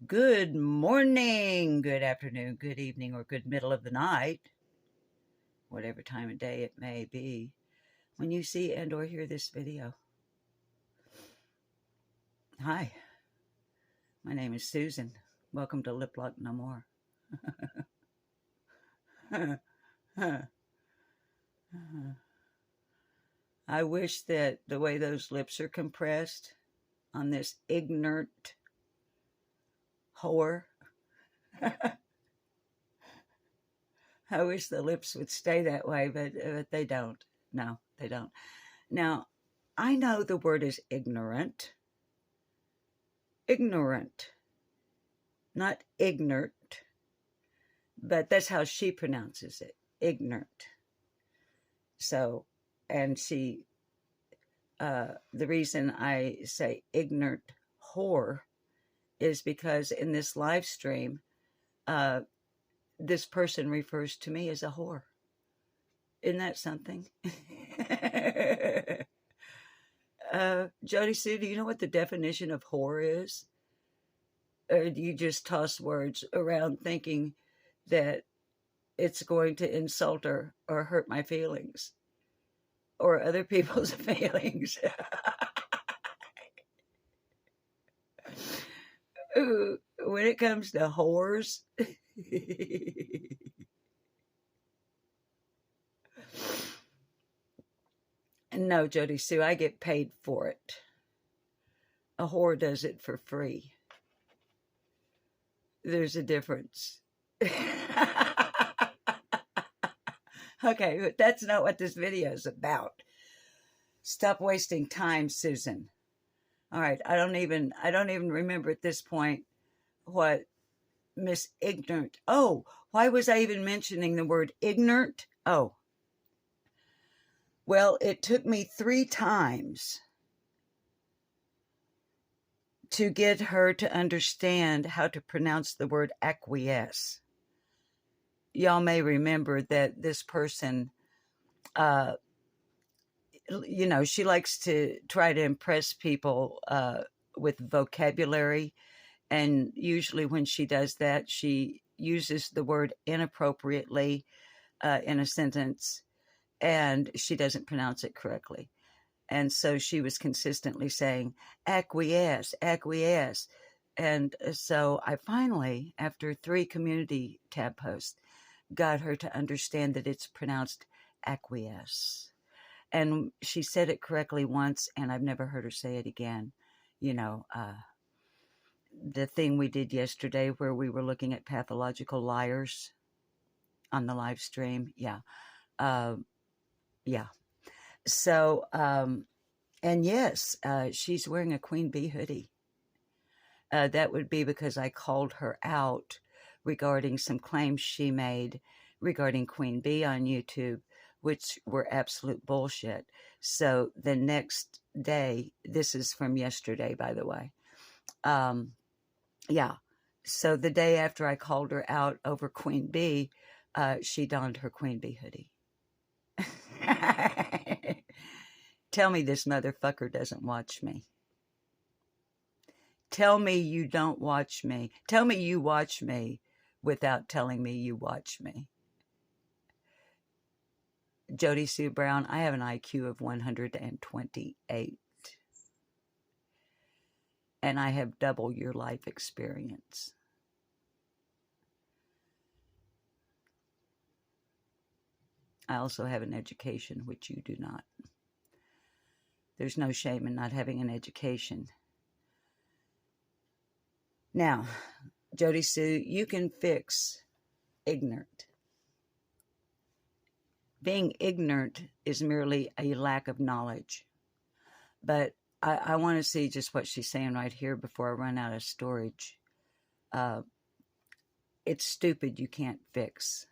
Good morning, good afternoon, good evening, or good middle of the night, whatever time of day it may be, when you see and or hear this video. Hi, my name is Susan. Welcome to Lip Lock No More. I wish that the way those lips are compressed on this Ig-nurt whore, I wish the lips would stay that way, but they don't. No, they don't. Now, I know the word is ignorant, not Ig-nurt, but that's how she pronounces it, Ig-nurt. So, and she, the reason I say Ig-nurt whore is because in this live stream, this person refers to me as a whore. Isn't that something? Jodisue, do you know what the definition of whore is? Or do you just toss words around thinking that it's going to insult or hurt my feelings or other people's feelings? Ooh, when it comes to whores, no, Jodisue, I get paid for it. A whore does it for free. There's a difference. Okay, but that's not what this video is about. Stop wasting time, Susan. All right, I don't even remember at this point what Miss Ig-nurt. Oh, why was I even mentioning the word Ig-nurt? Oh. Well, it took me 3 times to get her to understand how to pronounce the word acquiesce. Y'all may remember that this person, she likes to try to impress people with vocabulary. And usually when she does that, she uses the word inappropriately in a sentence, and she doesn't pronounce it correctly. And so she was consistently saying, acquiesce, acquiesce. And so I finally, after 3 community tab posts, got her to understand that it's pronounced acquiesce. And she said it correctly once, and I've never heard her say it again. The thing we did yesterday where we were looking at pathological liars on the live stream. Yeah. So, and yes, she's wearing a Queen Bee hoodie. That would be because I called her out regarding some claims she made regarding Queen Bee on YouTube, which were absolute bullshit. So the next day, this is from yesterday, by the way. Yeah. So the day after I called her out over Queen Bee, she donned her Queen Bee hoodie. Tell me this motherfucker doesn't watch me. Tell me you don't watch me. Tell me you watch me without telling me you watch me. Jodisue Brown, I have an IQ of 128. And I have double your life experience. I also have an education, which you do not. There's no shame in not having an education. Now, Jodisue, you can fix Ig-nurt. Being ignorant is merely a lack of knowledge. But I want to see just what she's saying right here before I run out of storage. It's stupid you can't fix.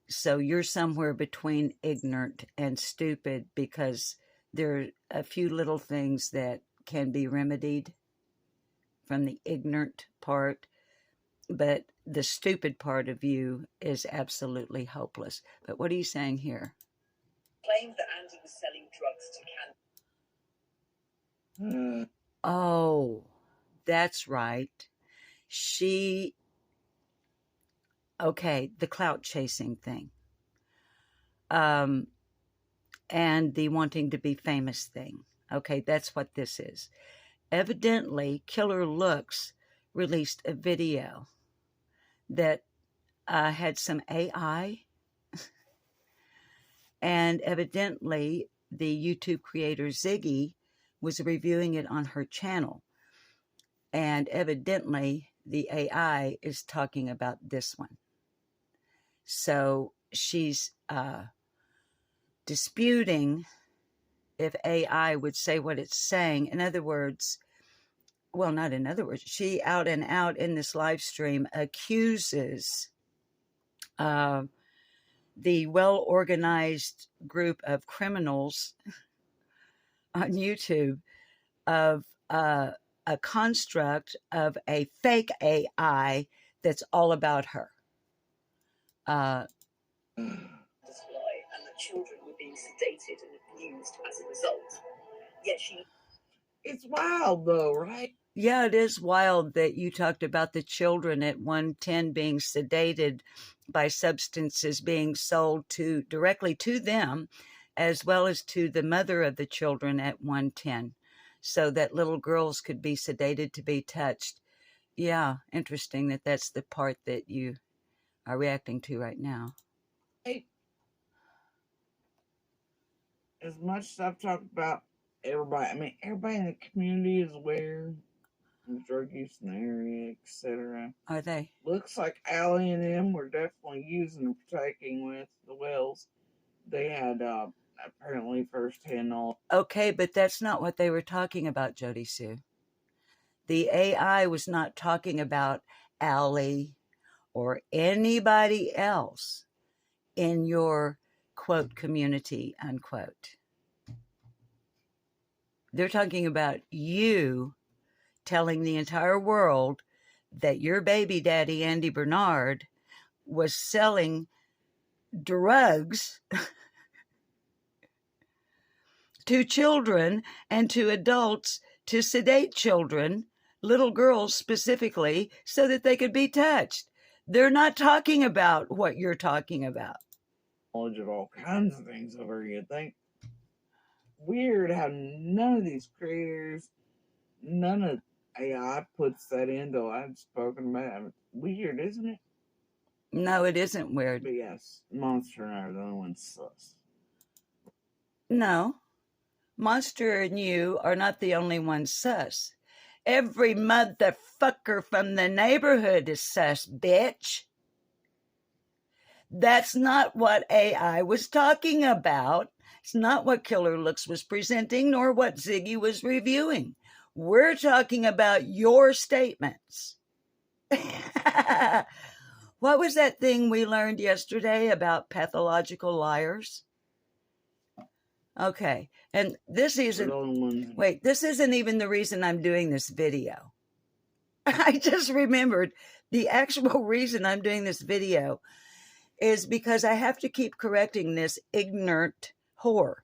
So you're somewhere between ignorant and stupid because there are a few little things that can be remedied from the ignorant part, but the stupid part of you is absolutely hopeless. But what are you saying here? Claimed that Andy was selling drugs to Oh, That's right. Okay, the clout chasing thing. And the wanting to be famous thing. Okay, that's what this is. Evidently, Killer Looks released a video that had some AI, and evidently the YouTube creator Ziggy was reviewing it on her channel. And evidently the AI is talking about this one. So she's disputing if AI would say what it's saying. In other words, well, not in other words, she out and out in this live stream accuses the well-organized group of criminals on YouTube of a construct of a fake AI that's all about her. Display, and that children were being sedated and abused as a result. Yet it's wild though, right? Yeah, it is wild that you talked about the children at 110 being sedated by substances being sold directly to them, as well as to the mother of the children at 110, so that little girls could be sedated to be touched. Yeah, interesting that that's the part that you are reacting to right now. Hey, as much as I've talked about everybody in the community is aware of drug use in the area, etc. Are they? Looks like Allie and them were definitely using and partaking with the wells. They had apparently firsthand knowledge. Okay, but that's not what they were talking about, Jodisue. The AI was not talking about Allie or anybody else in your, quote, community, unquote. They're talking about you telling the entire world that your baby daddy, Andy Bernard, was selling drugs to children and to adults to sedate children, little girls specifically, so that they could be touched. They're not talking about what you're talking about. Knowledge of all kinds of things over here. You think weird how none of these creators, none of AI puts that in, though I've spoken about it. Weird, isn't it? No, it isn't weird. But yes, Monster and I are the only ones sus. No, Monster and you are not the only ones sus. Every motherfucker from the neighborhood is sus, bitch. That's not what AI was talking about. It's not what Killer Looks was presenting, nor what Ziggy was reviewing. We're talking about your statements. What was that thing we learned yesterday about pathological liars? Okay, and this isn't, wait, this isn't even the reason I'm doing this video. I just remembered the actual reason I'm doing this video is because I have to keep correcting this Ig-nurt whore.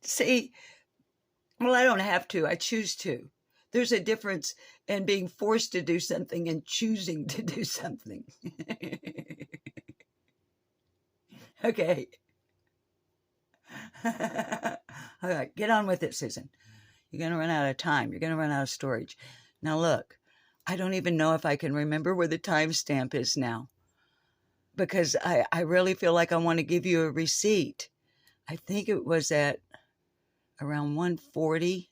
See, well, I don't have to. I choose to. There's a difference in being forced to do something and choosing to do something. Okay. All right, get on with it, Susan. You're going to run out of time. You're going to run out of storage. Now, look, I don't even know if I can remember where the timestamp is now, because I really feel like I want to give you a receipt. I think it was at around 1:40,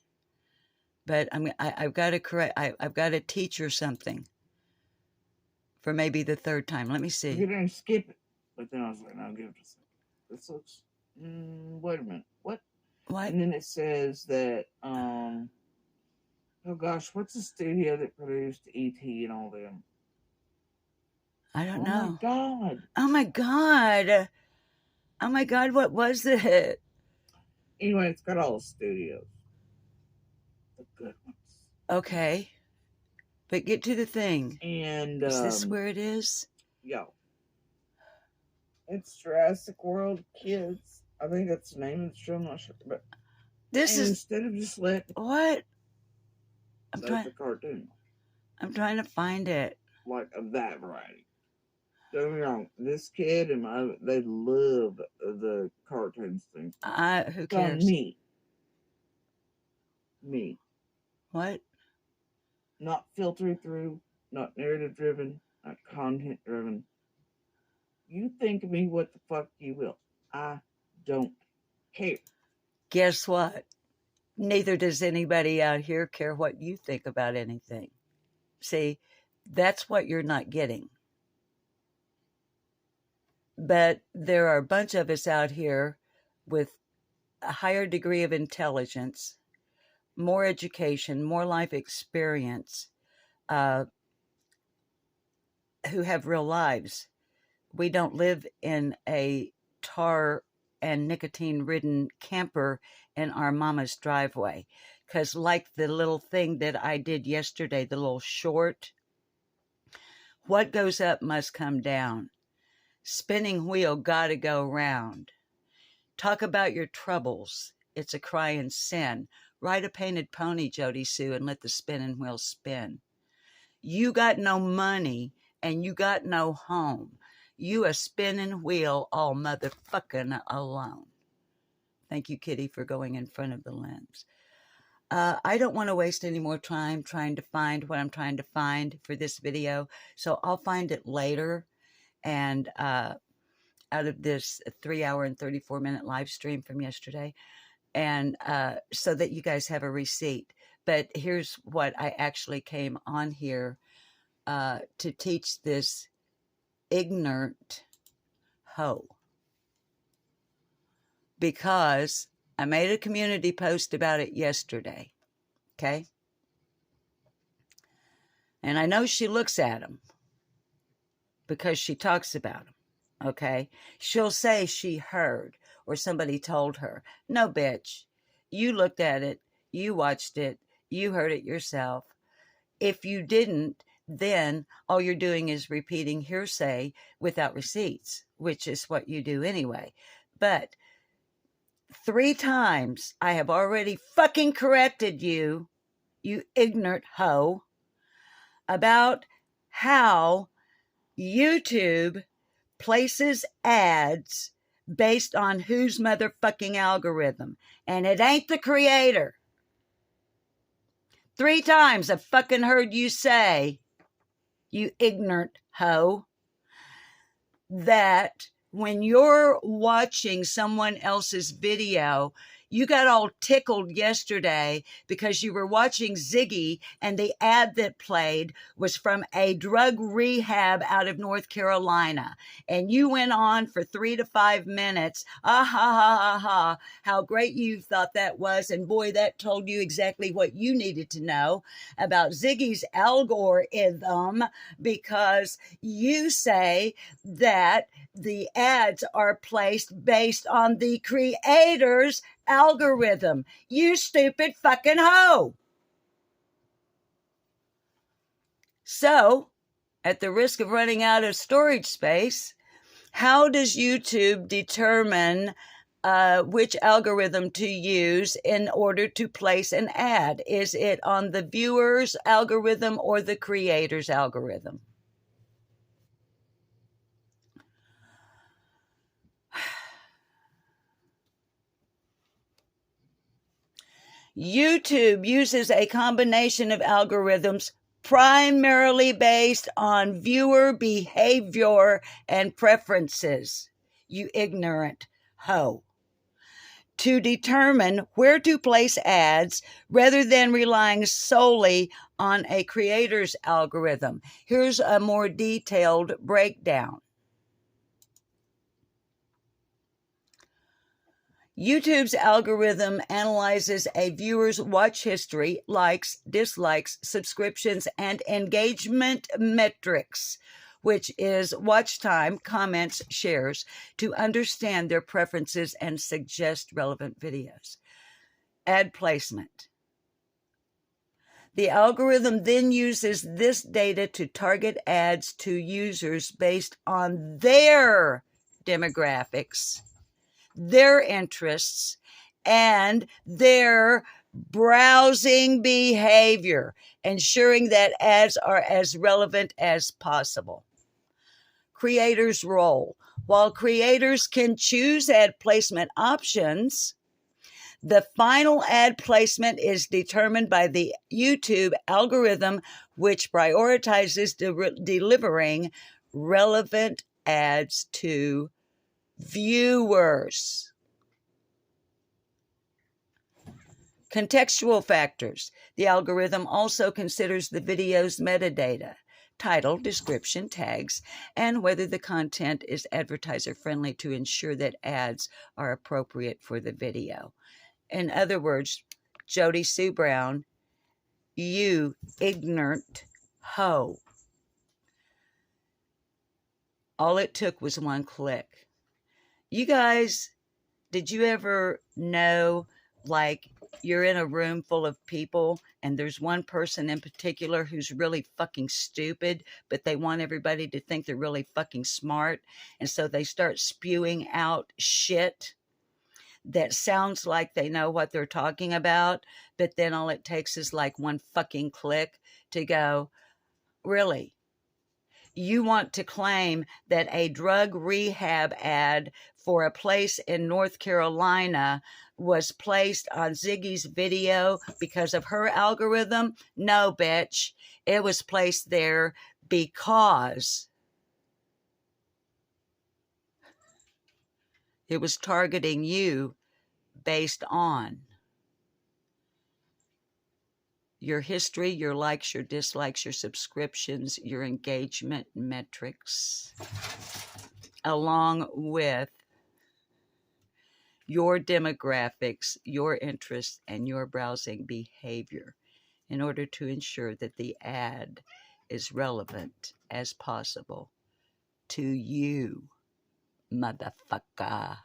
but I've got to correct. I've got to teach her something for maybe the third time. Let me see. You're going to skip it. But then I was like, no, I'll give it a second. This looks, wait a minute. What? And then it says that, oh gosh, what's the studio that produced E.T. and all them? I don't know. Oh my God. Oh my God. Oh my God, what was it? Anyway, it's got all the studios. The good ones. Okay. But get to the thing. And is this where it is? Yeah. It's Jurassic World Kids. I think that's the name of the show. I'm not sure. But this is instead of just letting what? That's a cartoon. I'm trying to find it. Like of that variety. Don't get me wrong. This kid and they love the cartoons thing. Who cares? Me. What? Not filtered through, not narrative driven, not content driven. You think of me what the fuck you will. I don't care. Guess what? Neither does anybody out here care what you think about anything. See, that's what you're not getting. But there are a bunch of us out here with a higher degree of intelligence, more education, more life experience, who have real lives. We don't live in a tar and nicotine-ridden camper in our mama's driveway. Because like the little thing that I did yesterday, the little short, what goes up must come down. Spinning wheel gotta go round. Talk about your troubles. It's a crying sin. Ride a painted pony, Jodisue, and let the spinning wheel spin. You got no money and you got no home. You a spinning wheel all motherfucking alone. Thank you, Kitty, for going in front of the lens. I don't want to waste any more time trying to find what I'm trying to find for this video, so I'll find it later. And out of this 3-hour and 34-minute live stream from yesterday, and so that you guys have a receipt. But here's what I actually came on here to teach this Ig-nurt hoe, because I made a community post about it yesterday, okay? And I know she looks at them because she talks about them, okay? She'll say she heard or somebody told her. No, bitch. You looked at it. You watched it. You heard it yourself. If you didn't, then all you're doing is repeating hearsay without receipts, which is what you do anyway. But 3 times I have already fucking corrected you, you Ig-nurt hoe, about how YouTube places ads based on whose motherfucking algorithm. And it ain't the creator. 3 times I've fucking heard you say, you Ig-nurt hoe, that when you're watching someone else's video, you got all tickled yesterday because you were watching Ziggy and the ad that played was from a drug rehab out of North Carolina. And you went on for 3 to 5 minutes. Ah, ha, ha, ha, ha. How great you thought that was. And boy, that told you exactly what you needed to know about Ziggy's algorithm, because you say that the ads are placed based on the creator's algorithm. You stupid fucking hoe. So, at the risk of running out of storage space, how does YouTube determine which algorithm to use in order to place an ad? Is it on the viewer's algorithm or the creator's algorithm? YouTube uses a combination of algorithms primarily based on viewer behavior and preferences, you ignorant hoe, to determine where to place ads rather than relying solely on a creator's algorithm. Here's a more detailed breakdown. YouTube's algorithm analyzes a viewer's watch history, likes, dislikes, subscriptions, and engagement metrics, which is watch time, comments, shares, to understand their preferences and suggest relevant videos. Ad placement. The algorithm then uses this data to target ads to users based on their demographics, their interests, and their Browsing behavior, ensuring that ads are as relevant as possible. Creators' role. While creators can choose ad placement options, the final ad placement is determined by the YouTube algorithm, which prioritizes delivering relevant ads to viewers. Contextual factors. The algorithm also considers the video's metadata, title, description, tags, and whether the content is advertiser friendly to ensure that ads are appropriate for the video. In other words, Jodisue Brown, you ignorant hoe. All it took was one click. You guys, did you ever know, like, you're in a room full of people and there's one person in particular who's really fucking stupid, but they want everybody to think they're really fucking smart, and so they start spewing out shit that sounds like they know what they're talking about, but then all it takes is like one fucking click to go, really? You want to claim that a drug rehab ad for a place in North Carolina was placed on Ziggy's video because of her algorithm? No, bitch. It was placed there because it was targeting you based on your history, your likes, your dislikes, your subscriptions, your engagement metrics, along with your demographics, your interests, and your browsing behavior in order to ensure that the ad is relevant as possible to you, motherfucker.